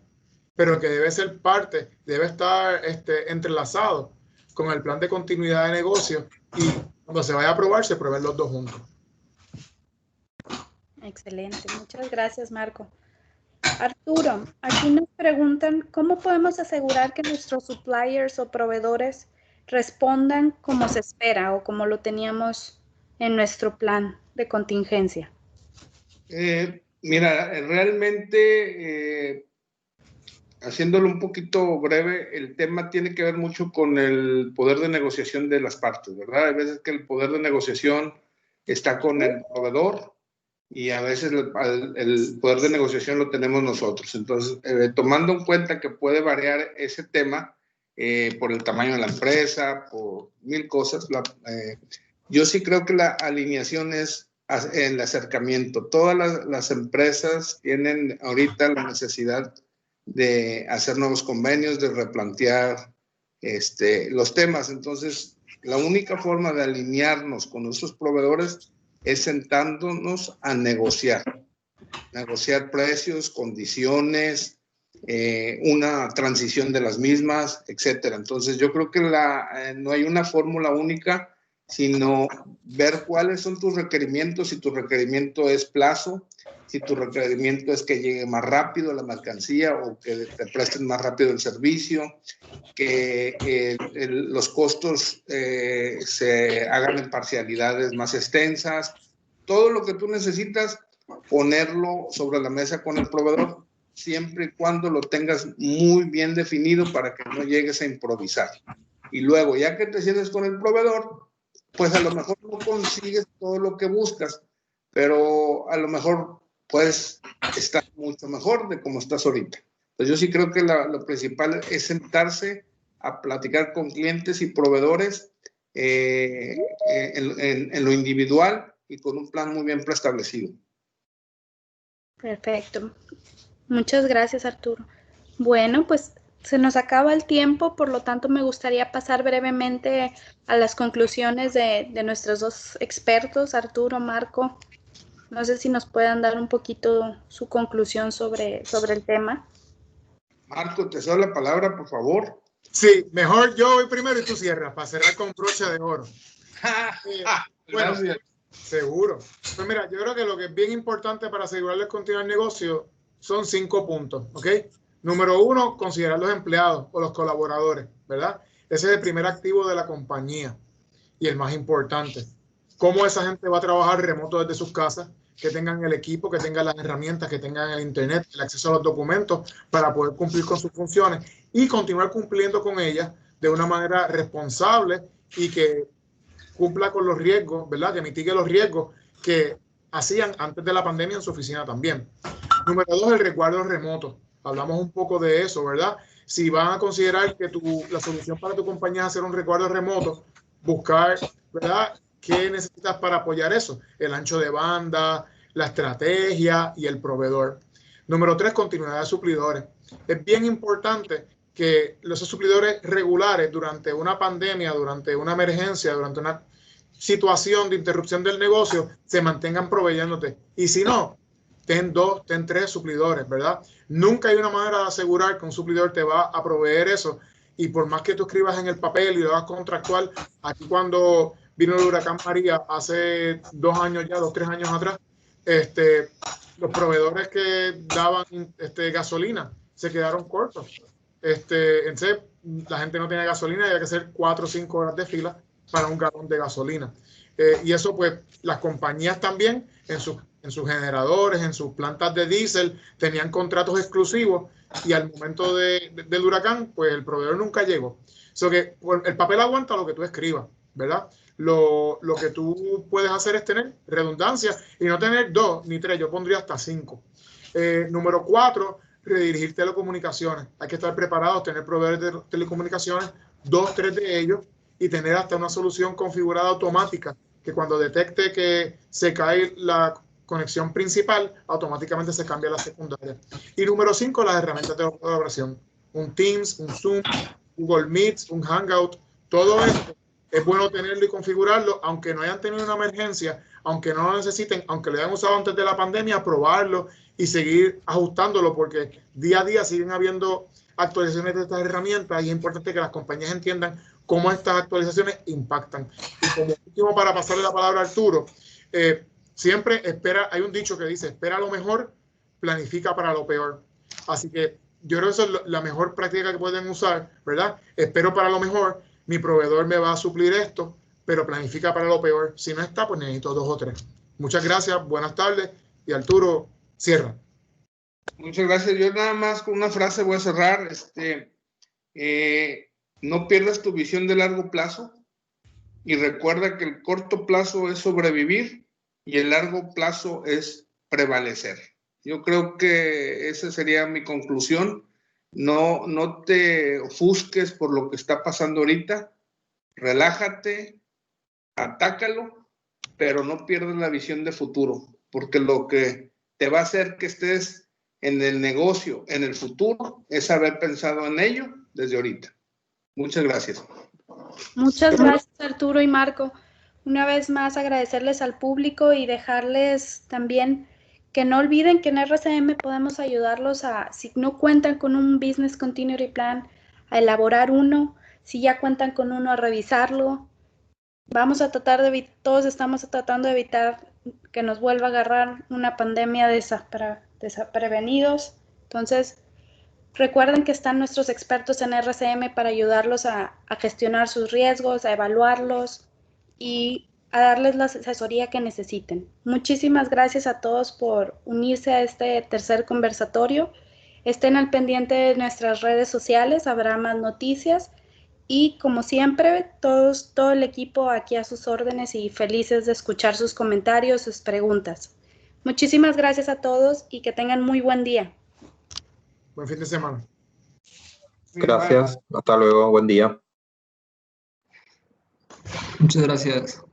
pero que debe ser parte, debe estar entrelazado con el plan de continuidad de negocio, y cuando se vaya a aprobar, se aprueben los dos juntos. Excelente, muchas gracias, Marco. Arturo, aquí nos preguntan, ¿cómo podemos asegurar que nuestros suppliers o proveedores respondan como se espera o como lo teníamos en nuestro plan de contingencia? Mira, realmente, haciéndolo un poquito breve, el tema tiene que ver mucho con el poder de negociación de las partes, ¿verdad? Hay veces que el poder de negociación está con el proveedor y a veces el poder de negociación lo tenemos nosotros. Entonces, tomando en cuenta que puede variar ese tema por el tamaño de la empresa, por mil cosas, yo sí creo que la alineación es el acercamiento. Todas las empresas tienen ahorita la necesidad de hacer nuevos convenios, de replantear los temas. Entonces, la única forma de alinearnos con nuestros proveedores es sentándonos a negociar precios, condiciones, una transición de las mismas, etcétera. Entonces, yo creo que no hay una fórmula única, sino ver cuáles son tus requerimientos, si tu requerimiento es plazo, si tu requerimiento es que llegue más rápido la mercancía o que te presten más rápido el servicio, que los costos se hagan en parcialidades más extensas. Todo lo que tú necesitas, ponerlo sobre la mesa con el proveedor, siempre y cuando lo tengas muy bien definido para que no llegues a improvisar. Y luego, ya que te sientes con el proveedor, pues a lo mejor no consigues todo lo que buscas, pero a lo mejor puedes estar mucho mejor de como estás ahorita. Entonces yo sí creo que lo principal es sentarse a platicar con clientes y proveedores en lo individual y con un plan muy bien preestablecido. Perfecto. Muchas gracias, Arturo. Bueno, pues se nos acaba el tiempo, por lo tanto me gustaría pasar brevemente a las conclusiones de nuestros dos expertos, Arturo, Marco. No sé si nos puedan dar un poquito su conclusión sobre el tema. Marco, te cedo la palabra, por favor. Sí, mejor yo voy primero y tú cierras, para cerrar con broche de oro. Bueno, Gracias. Seguro. Pues mira, yo creo que lo que es bien importante para asegurarles continuar el negocio son 5 puntos, ¿ok? Número 1, considerar los empleados o los colaboradores, ¿verdad? Ese es el primer activo de la compañía y el más importante. Cómo esa gente va a trabajar remoto desde sus casas, que tengan el equipo, que tengan las herramientas, que tengan el internet, el acceso a los documentos para poder cumplir con sus funciones y continuar cumpliendo con ellas de una manera responsable y que cumpla con los riesgos, ¿verdad? Que mitigue los riesgos que hacían antes de la pandemia en su oficina también. Número 2, el resguardo remoto. Hablamos un poco de eso, ¿verdad? Si van a considerar que la solución para tu compañía es hacer un resguardo remoto, buscar, ¿verdad?, qué necesitas para apoyar eso. El ancho de banda, la estrategia y el proveedor. Número 3, continuidad de suplidores. Es bien importante que los suplidores regulares durante una pandemia, durante una emergencia, durante una situación de interrupción del negocio, se mantengan proveyéndote. Y si no, ten 2, ten 3 suplidores, ¿verdad? Nunca hay una manera de asegurar que un suplidor te va a proveer eso. Y por más que tú escribas en el papel y lo hagas contractual, aquí cuando vino el huracán María hace 2 años ya, 2, 3 años atrás, los proveedores que daban gasolina se quedaron cortos. Entonces, la gente no tiene gasolina y hay que hacer 4 o 5 horas de fila para un galón de gasolina. Y eso, pues, las compañías también en sus generadores, en sus plantas de diésel, tenían contratos exclusivos y al momento del huracán, pues el proveedor nunca llegó. So que el papel aguanta lo que tú escribas, ¿verdad? Lo que tú puedes hacer es tener redundancia y no tener 2 ni 3, yo pondría hasta 5. Número 4, redirigir telecomunicaciones. Hay que estar preparados, tener proveedores de telecomunicaciones, 2, 3 de ellos, y tener hasta una solución configurada automática que cuando detecte que se cae la conexión principal, automáticamente se cambia a la secundaria. Y número 5, las herramientas de colaboración. Un Teams, un Zoom, Google Meet, un Hangout, todo esto es bueno tenerlo y configurarlo, aunque no hayan tenido una emergencia, aunque no lo necesiten, aunque lo hayan usado antes de la pandemia, probarlo y seguir ajustándolo, porque día a día siguen habiendo actualizaciones de estas herramientas y es importante que las compañías entiendan cómo estas actualizaciones impactan. Y como último, para pasarle la palabra a Arturo, siempre espera, hay un dicho que dice, espera lo mejor, planifica para lo peor. Así que yo creo que eso es la mejor práctica que pueden usar, ¿verdad? Espero para lo mejor, mi proveedor me va a suplir esto, pero planifica para lo peor. Si no está, pues necesito 2 o 3. Muchas gracias, buenas tardes, y Arturo, cierra. Muchas gracias. Yo nada más con una frase voy a cerrar. No pierdas tu visión de largo plazo y recuerda que el corto plazo es sobrevivir y el largo plazo es prevalecer. Yo creo que esa sería mi conclusión. No te ofusques por lo que está pasando ahorita. Relájate, atácalo, pero no pierdas la visión de futuro, porque lo que te va a hacer que estés en el negocio, en el futuro, es haber pensado en ello desde ahorita. Muchas gracias. Muchas gracias, Arturo y Marco. Una vez más, agradecerles al público y dejarles también que no olviden que en RCM podemos ayudarlos a, si no cuentan con un Business Continuity Plan, a elaborar uno. Si ya cuentan con uno, a revisarlo. Vamos a tratar de, todos estamos tratando de evitar que nos vuelva a agarrar una pandemia desprevenidos. Entonces, recuerden que están nuestros expertos en RCM para ayudarlos a gestionar sus riesgos, a evaluarlos y a darles la asesoría que necesiten. Muchísimas gracias a todos por unirse a este tercer conversatorio. Estén al pendiente de nuestras redes sociales, habrá más noticias. Y como siempre, todo el equipo aquí a sus órdenes y felices de escuchar sus comentarios, sus preguntas. Muchísimas gracias a todos y que tengan muy buen día. Buen fin de semana. Gracias, hasta luego, buen día. Muchas gracias.